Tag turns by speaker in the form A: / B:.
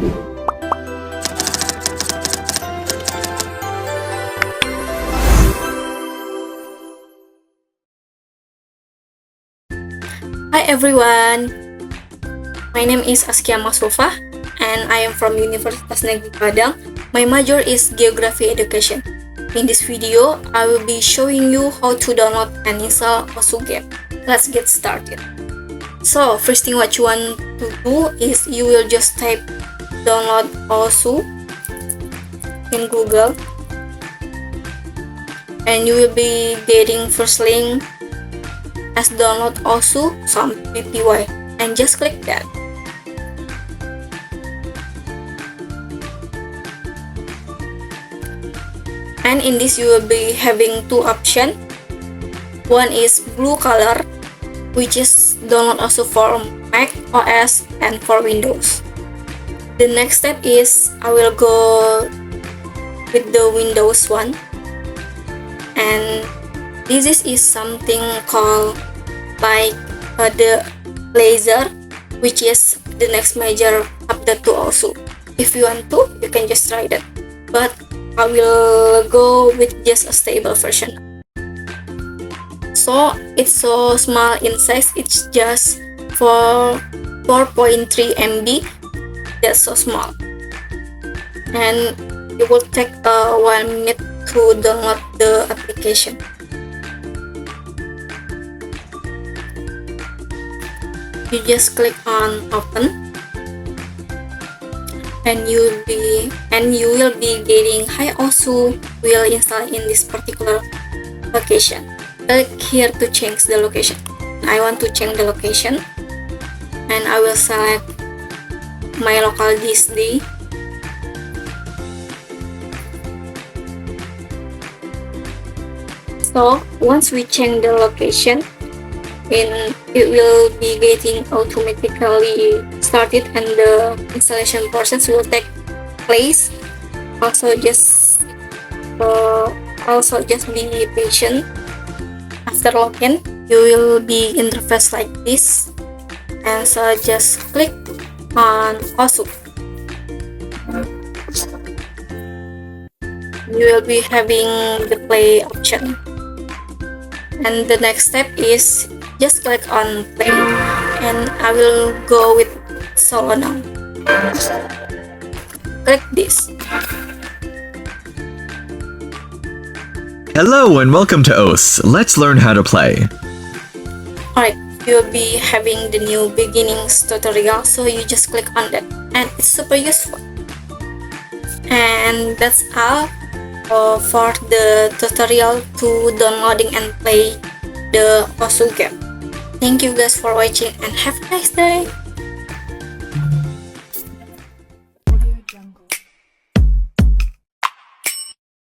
A: Hi everyone, my name is Adzkia Mashfufah and I am from Universitas Negeri Padang. My major is Geography Education. In this video, I will be showing you how to download and install OSU game. Let's get started. So, first thing what you want to do is you will just type download OSU in Google and you will be getting first link as download OSU some PPY and just click that. And in this you will be having two options. One is blue color, which is download OSU for Mac OS and for Windows. The next step is I will go with the Windows one, and this is something called like the laser, which is the next major update to OSU. If you want to, you can just try that, but I will go with just a stable version. So it's so small in size, it's just for 4.3 MB. That's so small, and it will take 1 minute to download the application. You just click on open and you will be getting hi OSU will install in this particular location. Click here to change the location. I want to change the location and I will select my local DSD. So once we change the location, it will be getting automatically started and the installation process will take place. Also just be patient. After login, you will be interface like this, and so just click on OSU. You will be having the play option, and the next step is just click on play, and I will go with solo now. Click this.
B: Hello and welcome to OS. Let's learn how to play.
A: Alright, you'll be having the new beginnings tutorial, so you just click on that, and it's super useful. And that's all for the tutorial to downloading and play the OSU game. Thank you guys for watching and have a nice day.